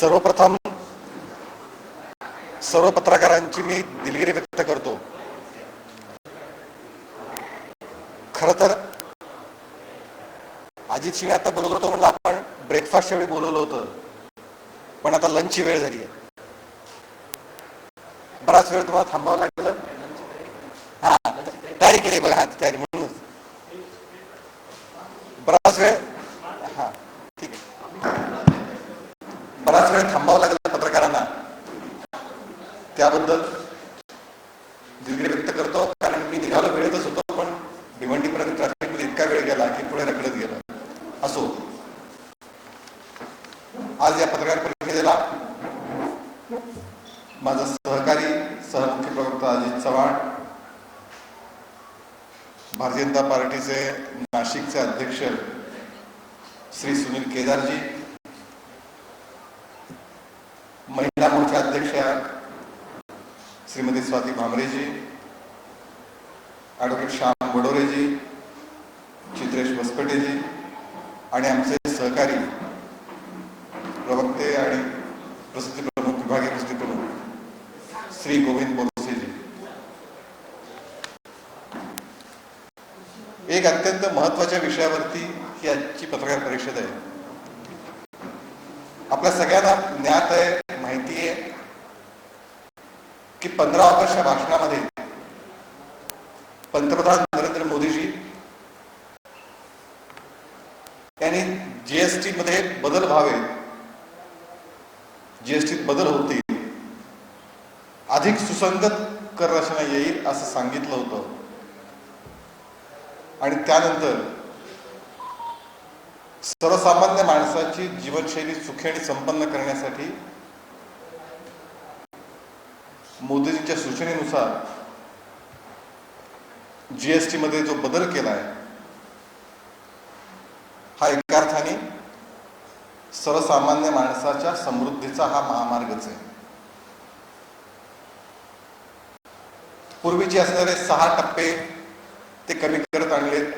सर्वप्रथम सर्व पत्रकारांची मी दिलगिरी व्यक्त करतो. खरं तर अजित सिंह आता बोलत होतो म्हणलं आपण ब्रेकफास्टच्या वेळी बोलवलं होतं, पण आता लंचची वेळ झाली आहे. बराच वेळ तुम्हाला थांबावं लागलं. हा तयारी केली बघा, हात तयारी म्हणून बराच वेळ. हा ठीक आहे, बराच वेळ थांबावं लागलं पत्रकारांना, त्याबद्दल दिलगिरी व्यक्त करतो. कारण मी निघालो वेळेतच होतो, पण भिवंडीपर्यंत ट्रॅफिकमध्ये इतका वेळ गेला की पुढे रखडत गेलं. असो, आज या पत्रकार परिषदेला माझा सहकारी सहमुख्य प्रवक्ता अजित चव्हाण, भारतीय जनता पार्टीचे नाशिकचे अध्यक्ष श्री सुनील केदारजी, महिला मोर्चा अध्यक्षा श्रीमती स्वाती भामरेजी, ॲडव्होकेट श्याम वडोरेजी, चित्रेश वसपटेजी आणि आमचे सहकारी प्रवक्ते आणि प्रसिद्धी प्रमुख, विभागीय प्रसिद्धी प्रमुख श्री गोविंद बोरसेजी. एक अत्यंत महत्वाच्या विषयावरती ही आजची पत्रकार परिषद आहे. आपल्या सगळ्यांना ज्ञात आहे, माहिती आहे की 15 ऑगस्टच्या भाषणामध्ये पंतप्रधान नरेंद्र मोदीजी यांनी जीएसटी मध्ये बदल व्हावे, जीएसटीत बदल होतील, अधिक सुसंगत कर रचना येईल असं सांगितलं होतं. आणि त्यानंतर सर्वसामान्य माणसाची जीवनशैली सुखी आणि संपन्न करण्यासाठी मोदीजींच्या सूचनेनुसार जीएसटी मध्ये जो बदल केलाय हा एका अर्थाने सर्वसामान्य माणसाच्या समृद्धीचा हा महामार्गच आहे. पूर्वीचे असणारे 6 टप्पे ते कमी करत आणलेत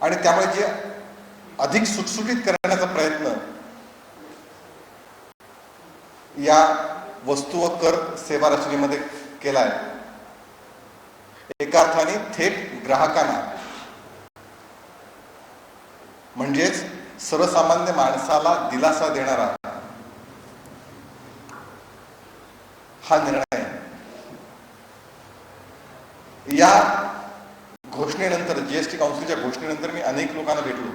आणि त्यामुळे जे अधिक सुटसुटीत करण्याचा प्रयत्न या वस्तू व कर सेवा रचनेमध्ये केलाय. एका अर्थाने थेट ग्राहकांना म्हणजेच सर्वसामान्य माणसाला दिलासा देणारा हा निर्णय. या घोषणेनंतर, जीएसटी काउन्सिलच्या घोषणेनंतर मी अनेक लोकांना भेटलो.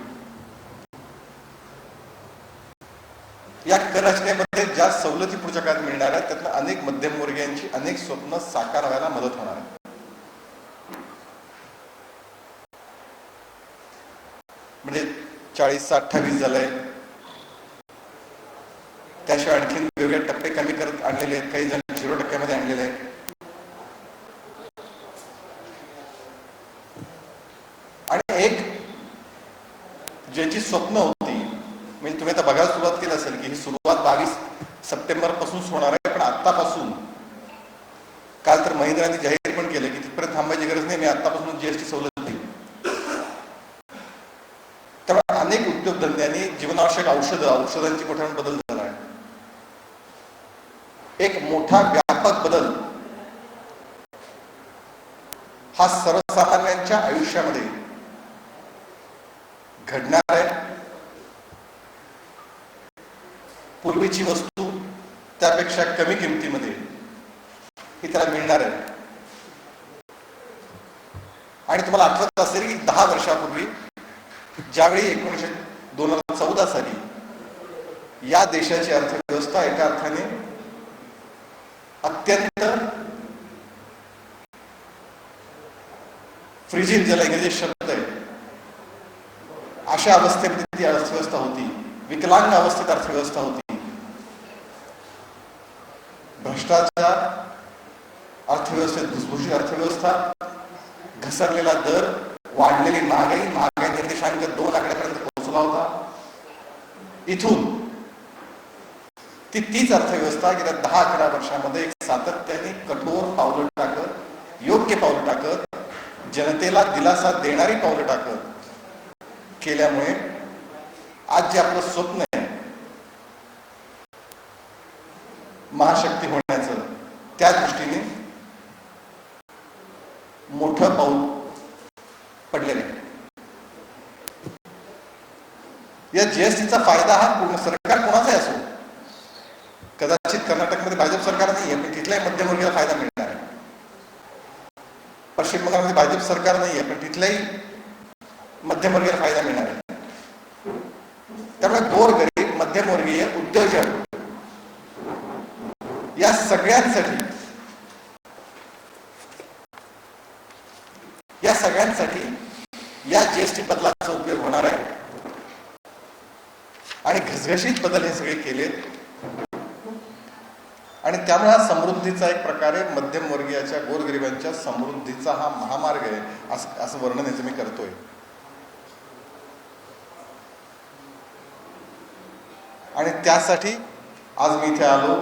या कर रचनेमध्ये ज्या सवलती पुढच्या काळात मिळणार आहेत त्यातनं अनेक मध्यमवर्गीयांची अनेक स्वप्न साकार व्हायला मदत होणार आहे. म्हणजे 40-28 झालंय, त्याशिवाय आणखीन वेगवेगळे टप्पे कमी करत आणलेले आहेत, काही जण 0% आणलेले आहेत. आणि एक ज्याची स्वप्न होती, म्हणजे तुम्ही आता बघायला सुरुवात केली असेल की ही सुरुवात 22 सप्टेंबर पासून होणार आहे, पण आतापासून, काल तर महिंद्राने जाहीर पण केलं की तिथपर्यंत थांबायची गरज नाही, मी आतापासून जीएसटी सवलत देईल. त्यामुळे अनेक उद्योगधंद्यांनी जीवनावश्यक औषधांची मोठ्या बदल झाला आहे. एक मोठा व्यापक बदल हा सर्वसामान्यांच्या आयुष्यामध्ये घडणार आहे. पूर्वीची वस्तू त्यापेक्षा कमी किमतीमध्ये ही त्याला मिळणार आहे. आणि तुम्हाला आठवत असेल की 10 वर्षापूर्वी ज्यावेळी 2014 साली या देशाची अर्थव्यवस्था एका अर्थाने अत्यंत फ्रिजिल, ज्याला इंग्रजी शब्द आहे, अशा अवस्थेमध्ये ती अर्थव्यवस्था होती, विकलांग अवस्थेत अर्थव्यवस्था होती. भ्रष्टाचार, अर्थव्यवस्थेत धुसफुशीत अर्थव्यवस्था, घसरलेला दर, वाढलेली महागाई निर्देशांक 2 आकड्यापर्यंत पोहोचला होता. इथून तीच अर्थव्यवस्था गेल्या 10-11 वर्षामध्ये एक सातत्याने कठोर पावलं टाकत, योग्य पावलं टाकत, जनतेला दिलासा देणारी पावलं टाकत केल्यामुळे आज जे आपलं स्वप्न आहे महाशक्ती होण्याचं, त्या दृष्टीने मोठं पाऊल पडलेलं आहे. या जीएसटीचा फायदा हा पूर्ण सरकार कोणाचाही असो, कदाचित कर्नाटकमध्ये भाजप सरकार नाहीये पण तिथल्याही मध्यमवर्गीयाला फायदा मिळणार आहे. पश्चिम बंगालमध्ये भाजप सरकार नाहीये पण तिथल्याही मध्यमवर्गीयाला फायदा मिळणार आहे. त्यामुळे गोरगरीब, मध्यमवर्गीय, उद्योजक या सगळ्यांसाठी या जीएसटी बदलाचा उपयोग होणार आहे. आणि घसघशीत बदल हे सगळे केले आणि त्यामुळे हा समृद्धीचा एक प्रकारे मध्यमवर्गीयाच्या, गोरगरिबांच्या समृद्धीचा हा महामार्ग आहे असं वर्णन याचं मी करतोय. आणि त्यासाठी आज मी इथे आलो.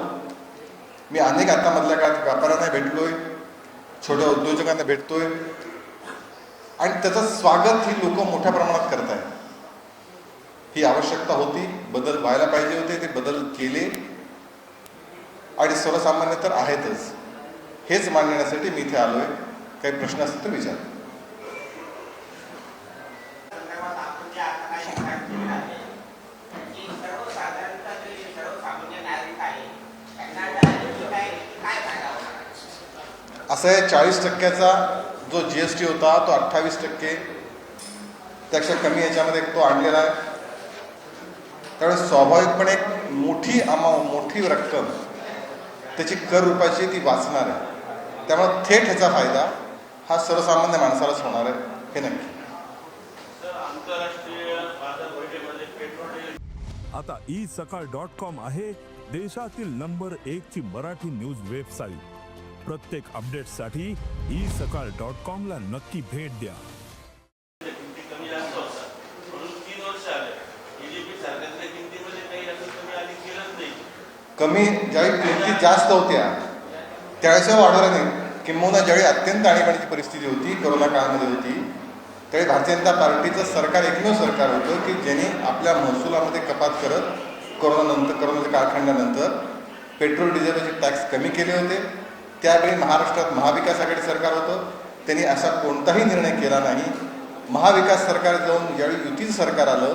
मी अनेक आता मधल्या काळात व्यापाऱ्यांना भेटलोय, छोट्या उद्योजकांना भेटतोय आणि त्याचं स्वागत ही लोक मोठ्या प्रमाणात करत आहेत. ही आवश्यकता होती, बदल व्हायला पाहिजे होते, ते बदल केले आणि सर्वसामान्य तर आहेतच. हेच मांडण्यासाठी मी इथे आलोय. काही प्रश्न असतील तर विचार. असं आहे, 40% जो जीएसटी होता तो 28% त्यापेक्षा कमी याच्यामध्ये तो आणलेला आहे. त्यावेळेस स्वाभाविकपणे एक मोठी रक्कम त्याची कर रूपाची ती वाचणार आहे. त्यामुळे थेट ह्याचा फायदा हा सर्वसामान्य माणसालाच होणार आहे, हे नक्की. आता isakal.com आहे देशातील नंबर 1 ची मराठी न्यूज वेबसाईट. प्रत्येक अपडेटसाठी isakal.com ला नक्की भेट द्या. कमी ज्यावेळी किमती जास्त होत्या त्यावेळेस वाढवल्या नाही. किंबहुना ज्यावेळी अत्यंत आणीबाणीची परिस्थिती होती, कोरोना काळामध्ये होती, त्यावेळी भारतीय जनता पार्टीचं सरकार एकमेव सरकार होतं की ज्यांनी आपल्या महसुलामध्ये कपात करत कोरोनाच्या काळखंडानंतर पेट्रोल डिझेलचे टॅक्स कमी केले होते. त्यावेळी महाराष्ट्रात महाविकास आघाडी सरकार होतं, त्यांनी असा कोणताही निर्णय केला नाही. महाविकास सरकार जाऊन ज्यावेळी युतीचं सरकार आलं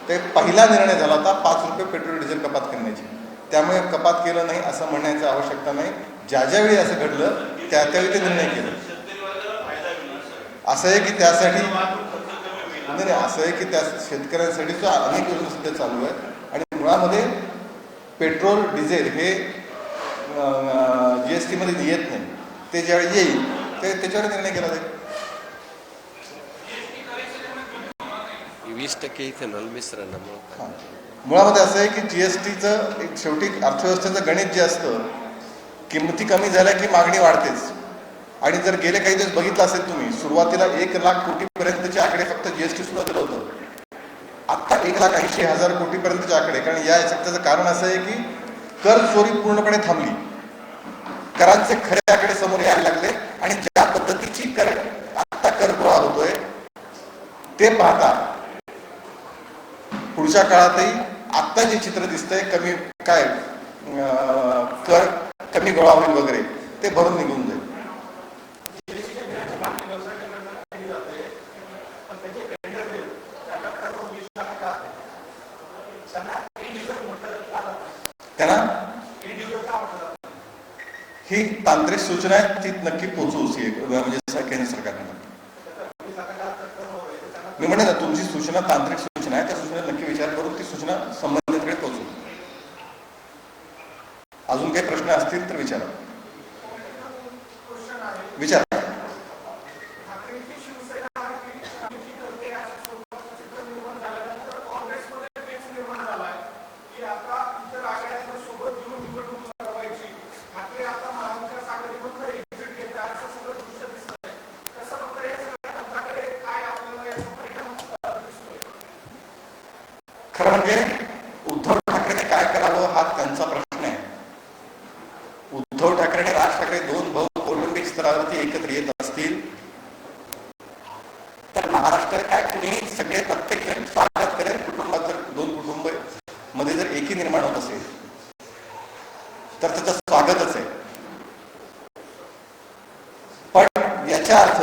ते पहिला निर्णय झाला होता 5 रुपये पेट्रोल डिझेल कपात करण्याची. त्यामुळे कपात केलं नाही असं म्हणण्याची आवश्यकता नाही. ज्यावेळी असं घडलं त्यावेळी ते निर्णय केलं. असं आहे की त्यासाठी नाही, असं आहे की त्या शेतकऱ्यांसाठी अनेक योजना सध्या चालू आहेत आणि मुळामध्ये पेट्रोल डिझेल हे जीएसटी मध्ये येत नाही. ते ज्यावेळी येईल त्याच्यावर निर्णय केला जाईल. 20% इथेनॉल मिश्रण. मुळामध्ये असं आहे की जीएसटीचं एक शेवटी अर्थव्यवस्थेचं गणित जे असतं, किंमती कमी झाल्या की मागणी वाढतेच. आणि जर गेले काही दिवस बघितलं असेल तुम्ही, सुरुवातीला 1 लाख कोटीपर्यंतचे आकडे फक्त जीएसटी सुरुवातीला होतं. आता 1,80,000 कोटीपर्यंतचे आकडे. कारण त्याचं कारण असं आहे की कर चोरी पूर्णपणे थांबली, करांचे खरे आकडे समोर यायला लागले आणि ज्या पद्धतीची आता कर गोळा होतोय ते पाहता पुढच्या काळातही आत्ता जे चित्र दिसतंय कमी कर कमी गोळा होईल वगैरे ते भरून निघून जाईल. त्यांना ही तांत्रिक सूचना आहे, ती नक्की पोहोचू म्हणजे केंद्र सरकारने. मी म्हणेन ना, तुमची सूचना तांत्रिक सूचना आहे, त्या सूचनेला नक्की विचार करून ती सूचना संबंधितकडे पोहोचू. अजून काही प्रश्न असतील तर विचारा. खरं म्हणजे उद्धव ठाकरेने काय करावं हा त्यांचा प्रश्न आहे. उद्धव ठाकरे आणि राज ठाकरे 2 भाऊ कौटुंबिक स्तरावरती एकत्र येत असतील तर महाराष्ट्रात काय कुणी सगळे प्रत्येक स्वागत करेल. कुटुंबात जर 2 मध्ये जर एकी निर्माण होत असेल तर त्याचं स्वागतच आहे. पण याचा अर्थ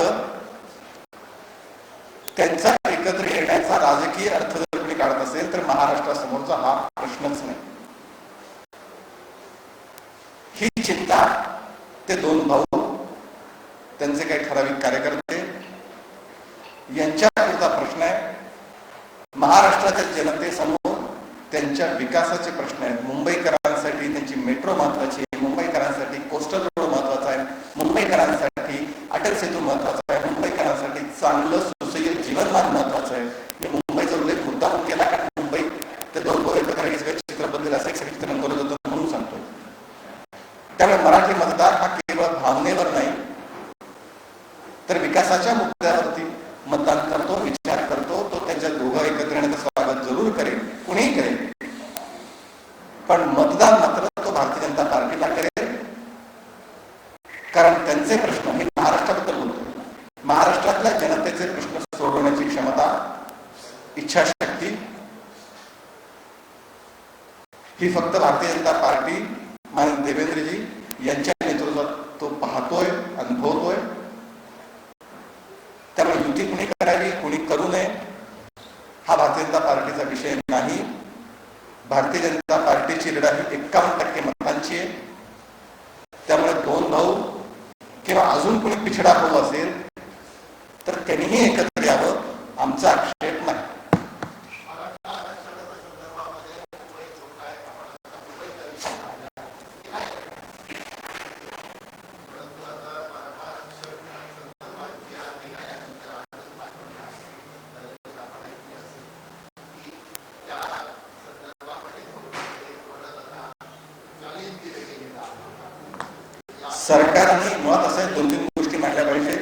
त्यांचा एकत्र येण्याचा राजकीय अर्थ जर कोणी काढत असेल तर महाराष्ट्रासमोरचा हा प्रश्नच नाही. ही चिंता ते दोन भाऊ, त्यांचे काही ठराविक कार्यकर्ते यांच्यापुरता प्रश्न आहे. महाराष्ट्राच्या जनतेसमोर त्यांच्या विकासाचे प्रश्न आहेत. मुंबईकरांसाठी त्यांची मेट्रो महत्वाची आहे, मुंबईकरांसाठी कोस्टल रोड महत्वाचा आहे, मुंबईकरांसाठी अटल सेतू महत्वाचा आहे, मुंबईकरांसाठी चांगलं सुसह्य जीवनमान महत्वाचं आहे. मी मुंबईचा उल्लेख मुद्दाम केला कारण मुंबई ते दोन सगळं चित्र बदलेलं असं एक चित्र बोलत होतं म्हणून सांगतो. त्यामुळे मराठी मतदार हा केवळ भावनेवर नाही तर विकासाच्या मुद्द्यावरती मतदान करतो, विचार करतो. तो त्यांच्या दोघं एकत्र येण्याचं स्वागत जरूर करेल, कुणीही करेल, पण मतदान मात्र तो भारतीय जनता पार्टीला करेल. कारण त्यांचे प्रश्न, मी महाराष्ट्राबद्दल बोलतो, महाराष्ट्रातल्या जनतेचे प्रश्न सोडवण्याची क्षमता, इच्छाशक्ती ही फक्त भारतीय जनता पार्टी माननीय देवेंद्रजी यांच्या नेतृत्वात तो पाहतोय, अनुभवतोय. त्यामुळे युती कुणी करावी, कुणी करू नये हा भारतीय जनता पार्टीचा विषय नाही. भारतीय जनता पार्टीची लढा ही 51% मतांची आहे. त्यामुळे दोन भाऊ किंवा अजून कोणी पिछडा भाऊ असेल तर त्यांनीही एकत्र यावं, आमचा आक्षेप नाही. सरकारने मुळात अशा 2-3 गोष्टी मांडल्या पाहिजे.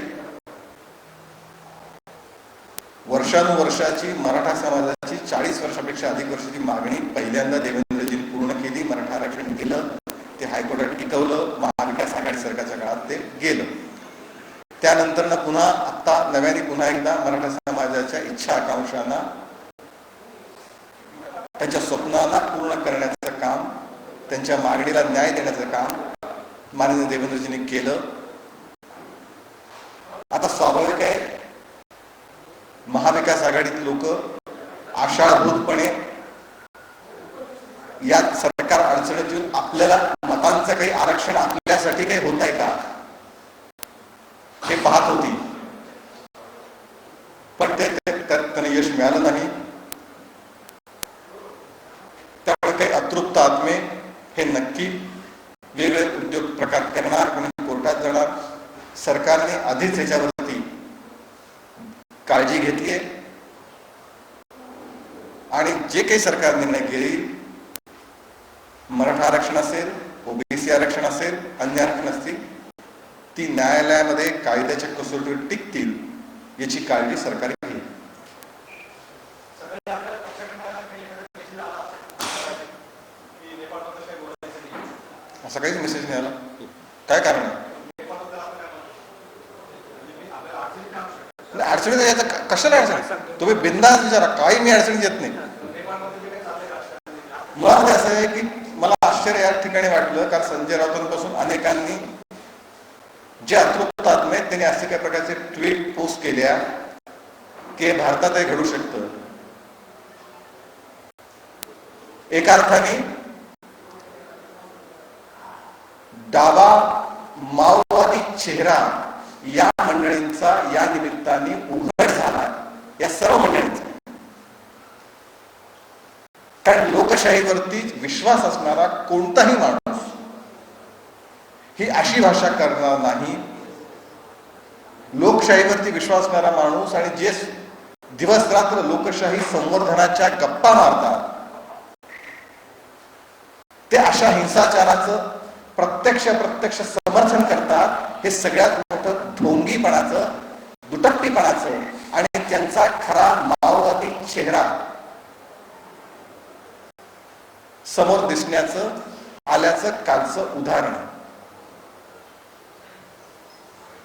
वर्षानुवर्षाची मराठा समाजाची 40 वर्षापेक्षा अधिक वर्षाची मागणी पहिल्यांदा देवेंद्रजींनी पूर्ण केली. मराठा आरक्षण केलं, ते हायकोर्टात टिकवलं. महाविकास आघाडी सरकारच्या काळात ते गेलं. त्यानंतर पुन्हा आता नव्याने पुन्हा एकदा मराठा समाजाच्या इच्छा आकांक्षांना, त्यांच्या स्वप्नांना पूर्ण करण्याचं काम, त्यांच्या मागणीला न्याय देण्याचं काम माननीय देवेंद्रजींनी केलं. आता स्वाभाविक आहे महाविकास आघाडीतील लोक आशाभूतपणे यात सरकार अडचणीत येऊन आपल्याला मतांचं काही आरक्षण आपल्यासाठी काही होत आहे का हे पाहत होती. पण त्यांना यश मिळालं नाही. त्यामुळे काही अतृप्त आत्मे हे नक्की वेगळे उद्योग प्रकार करणार, कोणी कोर्टात जाणार. सरकारने आधीच याच्यावरती काळजी घेतली आणि जे काही सरकार निर्णय घेईल, मराठा आरक्षण असेल, ओबीसी आरक्षण असेल, अन्य आरक्षण असतील, ती न्यायालयामध्ये कायद्याच्या कसोटीवर टिकतील याची काळजी सरकार घेईल. असा काहीच मेसेज नाही आला. काय कारण आहे? अडचणीत यायचं कशाला अडचण? तुम्ही बिनधास्त विचारा, काही मी अडचणीत येत नाही. मुळात असं आहे की मला आश्चर्य या ठिकाणी वाटलं कारण संजय राऊतांपासून अनेकांनी जे अतृप्त आत्मे आहेत त्यांनी असे काही प्रकारचे ट्विट पोस्ट केल्या की भारतात हे घडू शकतं. एका अर्थाने डावा माओवादी चेहरा या मंडळींचा या निमित्ताने उघड झाला, या सर्व मंडळींचा. कारण लोकशाहीवरती विश्वास असणारा कोणताही माणूस ही अशी भाषा करणार नाही. लोकशाहीवरती विश्वास असणारा माणूस आणि जे दिवस रात्र लोकशाही संवर्धनाच्या गप्पा मारतात ते अशा हिंसाचाराचं प्रत्यक्ष समर्थन करतात. हे सगळ्यात मोठं ढोंगीपणाचं, दुटप्पीपणाचं आणि त्यांचा खरा माओवादी चेहरा समोर दिसण्याचं आल्याचं कालचं उदाहरण.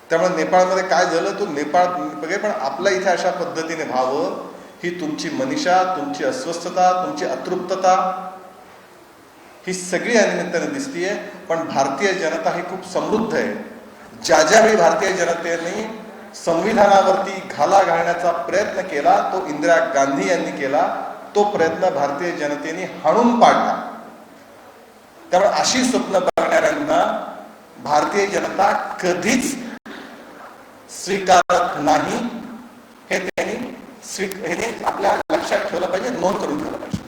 त्यामुळे नेपाळमध्ये काय झालं, तो नेपाळ पण आपल्या इथे अशा पद्धतीने व्हावं ही तुमची मनीषा, तुमची अस्वस्थता, तुमची अतृप्तता ही सगळी या निमित्ताने दिसतीये. पण भारतीय जनता ही खूप समृद्ध आहे. ज्यावेळी भारतीय जनतेने संविधानावरती घाला घालण्याचा प्रयत्न केला तो इंदिरा गांधी यांनी केला. तो प्रयत्न भारतीय जनतेने हाणून पाडला. त्यामुळे अशी स्वप्न बघणाऱ्यांना भारतीय जनता कधीच स्वीकारत नाही. हे त्यांनी आपल्या लक्षात ठेवलं पाहिजे, नोंद करून ठेवलं पाहिजे.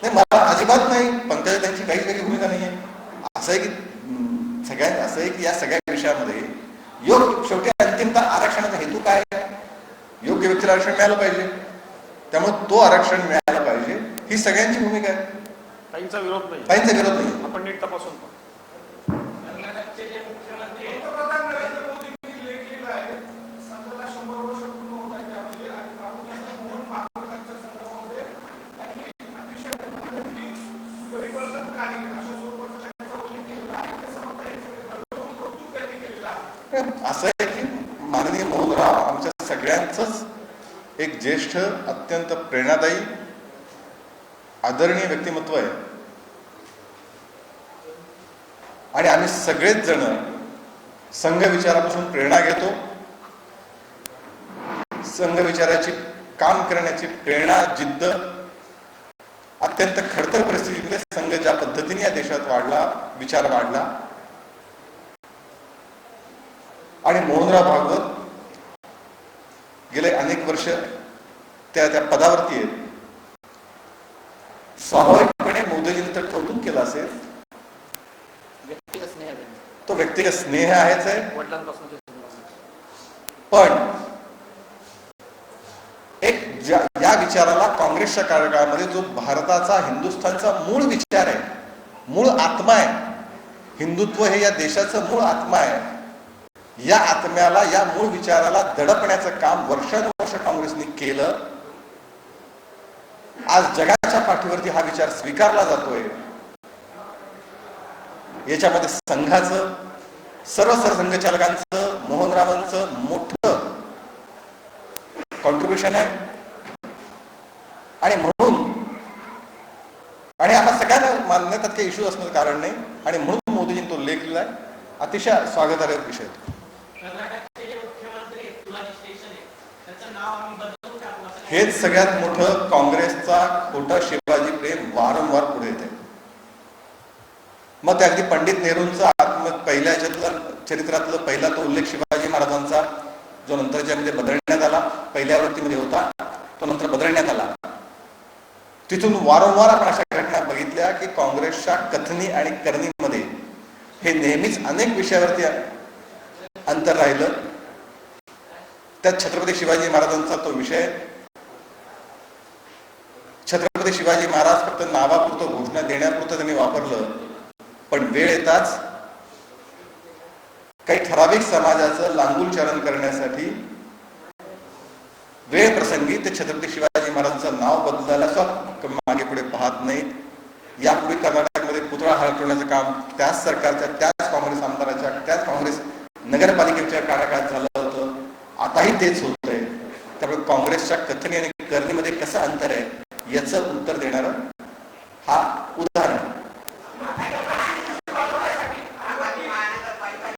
नाही, मला अजिबात नाही, पंकजा त्यांची काहीच वेगळी भूमिका नाही आहे. असं आहे की या सगळ्या विषयामध्ये शेवटी अंतिमतः आरक्षणाचा हेतू काय आहे? योग्य व्यक्तीला आरक्षण मिळालं पाहिजे. त्यामुळे तो आरक्षण मिळालं पाहिजे ही सगळ्यांची भूमिका आहे. काहींचा विरोध नाही. आपण नीट तपासून असं आहे की माननीय मोहनराव आमच्या सगळ्यांचंच एक ज्येष्ठ, अत्यंत प्रेरणादायी, आदरणीय व्यक्तिमत्व आहे. आणि आम्ही सगळेच जण संघ विचारापासून प्रेरणा घेतो. संघ विचाराची काम करण्याची प्रेरणा, जिद्द, अत्यंत खडतर परिस्थितीमध्ये संघ ज्या पद्धतीने या देशात वाढला, विचार वाढला. आणि मोहनराव भागवत गेले अनेक वर्ष त्या पदावरती आहेत. स्वाभाविकपणे मोदीजींनी तर कौतुक केलं असेल. तो व्यक्तिगत स्नेह आहेच आहे. पण एक या विचाराला काँग्रेसच्या कार्यकाळामध्ये जो भारताचा, हिंदुस्थानचा मूळ विचार आहे, मूळ आत्मा आहे, हिंदुत्व हे या देशाचं मूळ आत्मा आहे, या आत्म्याला, या मूळ विचाराला दडपण्याचं काम वर्षानुवर्ष काँग्रेसने केलं. आज जगाच्या पाठीवरती हा विचार स्वीकारला जातोय. याच्यामध्ये संघाचं, सर्व सरसंघचालकांचं, मोहनरावांचं मोठं कॉन्ट्रीब्युशन आहे. आणि म्हणून, आणि आम्हाला सगळ्यांना मान्यतात काही इश्यू असण्याचं कारण नाही. आणि म्हणून मोदीजींनी तो लेख लिहिलाय. अतिशय स्वागतार्ह विषय. हेच सगळ्यात मोठं काँग्रेसचा खोटा शिवाजी प्रेम वारंवार पुढे येते. मग ते अगदी पंडित नेहरूंचा पहिल्या चरित्रातलं पहिला तो उल्लेख शिवाजी महाराजांचा, जो नंतरच्या मध्ये बदलण्यात आला, पहिल्या वृत्तीमध्ये होता तो नंतर बदलण्यात आला. तिथून वारंवार आपण अशा घटना बघितल्या की काँग्रेसच्या कथनी आणि करणीमध्ये हे नेहमीच अनेक विषयावरती अंतर राहिलं. त्यात छत्रपती शिवाजी महाराजांचा तो विषय. छत्रपती शिवाजी महाराज फक्त नावापुरतं, घोषणा देण्यापुरतं त्यांनी वापरलं. पण वेळ येताच काही ठराविक समाजाचं लांगुलचालन करण्यासाठी वेळ प्रसंगी ते छत्रपती शिवाजी महाराजांचं नाव बदलायला मागे पुढे पाहत नाहीत. यापूर्वी कर्नाटकमध्ये पुतळा हलवण्याचं काम त्याच सरकारच्या, त्याच काँग्रेस आमदाराच्या, त्याच काँग्रेस नगरपालिकेच्या काळात झालं होतं. आताही तेच होतंय. त्यामुळे काँग्रेसच्या कथनी आणि करणीमध्ये कसं अंतर आहे याचं उत्तर देणार हा उदाहरण.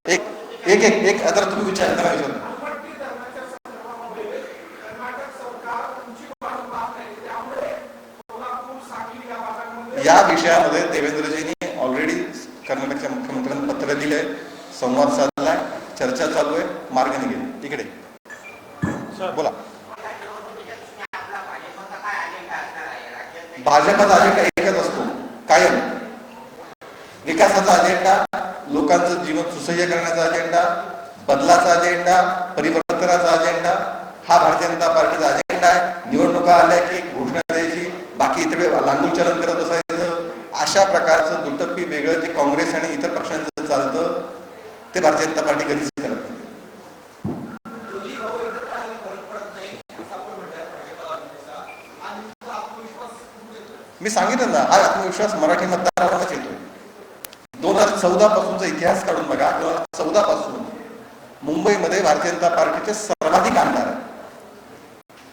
एक आता तुम्ही विचार करा. या विषयामध्ये देवेंद्रजींनी ऑलरेडी कर्नाटकच्या मुख्यमंत्र्यांना पत्र दिलंय, संवाद साधलाय, चर्चा चालू आहे, मार्ग निघेल. तिकडे बोला. भाजपचा अजेंडा एकच असतो कायम. विकासाचा अजेंडा, लोकांचं जीवन सुसह्य करण्याचा अजेंडा, बदलाचा अजेंडा, परिवर्तनाचा अजेंडा हा भारतीय जनता पार्टीचा अजेंडा आहे. निवडणुका आल्या की घोषणा द्यायची, बाकी इतर लांगुलचलन करत असायचं. अशा प्रकारचं दुटप्पी वेगळं जे काँग्रेस आणि इतर पक्षांचं चालतं ते भारतीय जनता पार्टी कधीच करत नाही. मी सांगितलं ना, हा आत्मविश्वास मराठी मतदारांवरच येतोय. 2014 पासूनचा इतिहास काढून बघा. 2014 पासून मुंबईमध्ये भारतीय जनता पार्टीचे सर्वाधिक आमदार,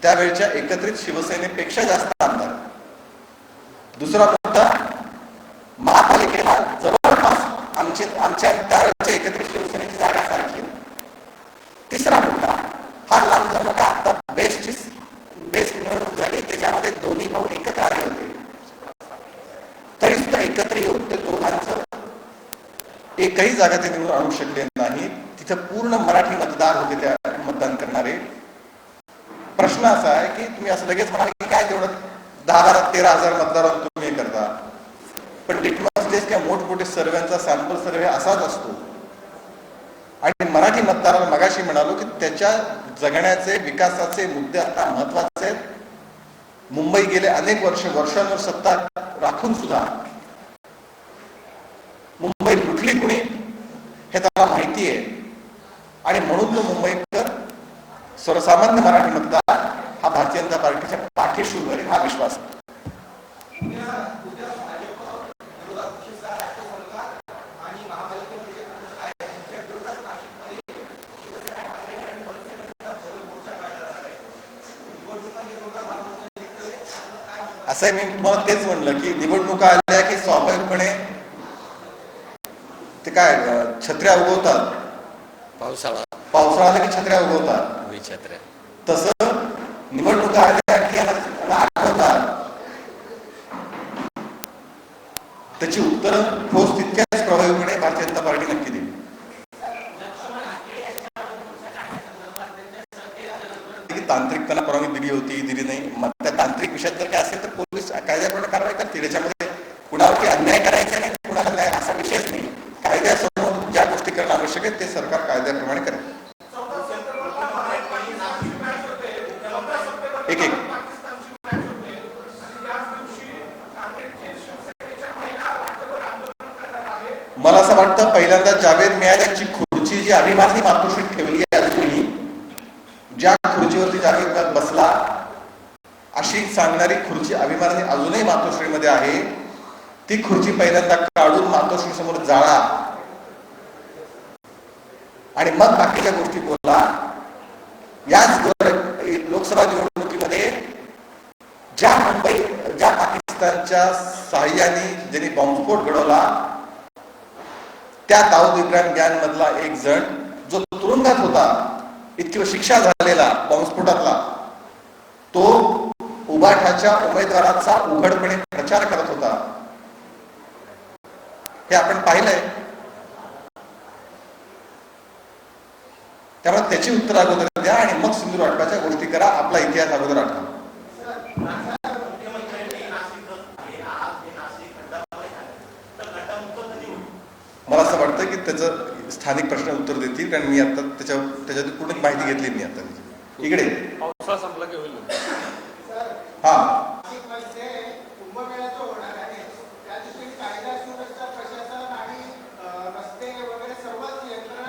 त्यावेळच्या एकत्रित शिवसेनेपेक्षा जास्त आमदार. दुसरा मुद्दा, महापालिकेला जवळपास आमच्या त्यावेळच्या एकत्रित शिवसेनेची जागा सारखी. तिसरा मुद्दा, हा लांब झाला का आता बेस्ट निवडणूक झाली, त्याच्यामध्ये दोन्ही भाऊ एकत्र आले होते, तरी सुद्धा एकत्र येऊन ते दोघांचं एकही जागा ते निवडून आणू शकले नाही. तिथं पूर्ण मराठी मतदार होते त्या मतदान करणारे. प्रश्न असा आहे की तुम्ही असं लगेच म्हणाल की काय तेवढं 10,000-13,000 मतदारांना तुम्ही हे करता, पण लिटमस टेस्ट किंवा मोठमोठे सर्व्यांचा सॅम्पल सर्वे असाच असतो. आणि मराठी मतदाराला मगाशी म्हणालो की त्याच्या जगण्याचे विकासाचे मुद्दे आता महत्वाचे आहेत. मुंबई गेले अनेक वर्षांवर सत्ता राखून सुद्धा मुंबई लुटली कुणी हे त्याला माहिती आहे. आणि म्हणून तो मुंबईकर सर्वसामान्य मराठी मतदार हा भारतीय जनता पार्टीच्या पाठीशी उभा आहे, हा विश्वास आहे. असं मी तुम्हाला तेच म्हणलं की निवडणुका आल्या की स्वाभाविकपणे ते काय छत्र्या उगवतात. पावसाळा आला की छत्र्या उगवतात. तसं निवडणुका आल्या की आठवतात. त्याची उत्तरं ठोस तितक्याच प्रभावीपणे भारतीय जनता पार्टी नक्की देईल. तांत्रिकताना परवानगी दिली होती, दिली नाही, मग त्या तांत्रिक विषयात जर काय असेल तर पोलीस कायद्याप्रमाणे कारवाई करतील. त्याच्यामध्ये कुणावरती अन्याय करायचा नाही, कुणाला न्याय असा विषयच नाही. कायद्यासमोर ज्या गोष्टी करणं आवश्यक आहे ते सरकार कायद्याप्रमाणे करेल. एक मला असं वाटतं पहिल्यांदा जावेद मियाँची खुर्ची जी अभिमानी मातोश्रीत ठेवली आहे, अजूनही ज्या खुर्चीवरती जावेद बसला अशी सांगणारी खुर्ची अभिमानाने अजूनही मातोश्रीमध्ये आहे. ती खुर्ची पहिल्यांदा काढून मातोश्री समोर जाळा आणि मग बाकीच्या गोष्टी बोला. याच लोकसभा निवडणुकीमध्ये ज्या पाकिस्तानच्या सहाय्याने ज्यांनी बॉम्बस्फोट घडवला त्या दाऊद इब्राहिम गँग मधला एक जण जो तुरुंगात होता, इतकी शिक्षा झालेला बॉम्बस्फोटातला, तो उबाठाच्या उमेदवाराचा उघडपणे प्रचार करत होता. हे आपण पाहिलंय. त्यामुळे त्याची उत्तर अगोदर द्या आणि मग सिंधुदुर्ग वाटपाच्या गोष्टी करा. आपला इतिहास अगोदर आठवा. मला असं वाटतं की त्याचं स्थानिक प्रश्न उत्तर देतील, कारण मी आता त्याच्यात पूर्ण माहिती घेतली. मी आता इकडे पावसाळा संपला की होईल. हा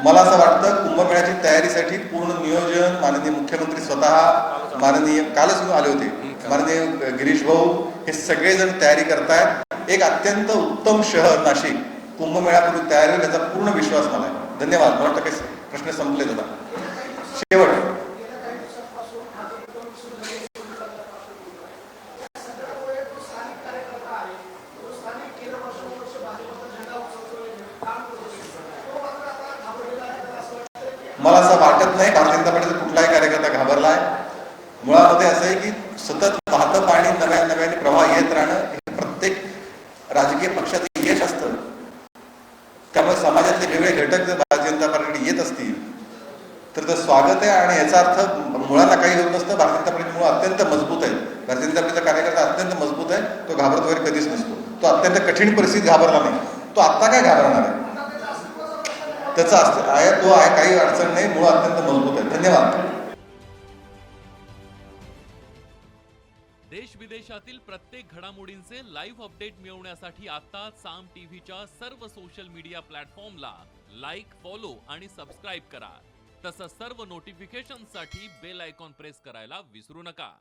मला असं वाटतं कुंभमेळ्याची तयारीसाठी पूर्ण नियोजन माननीय मुख्यमंत्री स्वतः, माननीय कालच आले होते, माननीय गिरीश भाऊ, हे सगळेजण तयारी करतायत. एक अत्यंत उत्तम शहर नाशिक कुंभमेळ्यापूर्वी तयार होईल याचा पूर्ण विश्वास मला आहे. धन्यवाद. मला वाटतं काही प्रश्न संपले होता. शेवट मला असं वाटत नाही भारतीय जनता पार्टीचा कुठलाही कार्यकर्ता घाबरलाय. मुळामध्ये असं आहे की सतत वाहतं पाणी नव्याने प्रवाह येत राहणं हे प्रत्येक राजकीय पक्षाचं यश असतं. त्यामुळे समाजातले वेगवेगळे घटक जर भारतीय जनता पार्टीकडे येत असतील तर ते स्वागत आहे. आणि याचा अर्थ मुळाला काही होत नसतं. भारतीय जनता पार्टी मुळ अत्यंत मजबूत आहे. भारतीय जनता पार्टीचा कार्यकर्ता अत्यंत मजबूत आहे. तो घाबरत वगैरे कधीच नसतो. तो अत्यंत कठीण परिस्थितीत घाबरला नाही. तो आता काय घाबरणार आहे? त्याचा आहे, तो आहे, काही अडचण नाही. मुळ अत्यंत मजबूत आहे. धन्यवाद. देश विदेशातील प्रत्येक घडामोडींचे लाईव्ह अपडेट मिळवण्यासाठी आता साम टीव्हीच्या सर्व सोशल मीडिया प्लॅटफॉर्मला लाईक, फॉलो आणि सबस्क्राईब करा. तसंच सर्व नोटिफिकेशनसाठी बेल आयकॉन प्रेस करायला विसरू नका.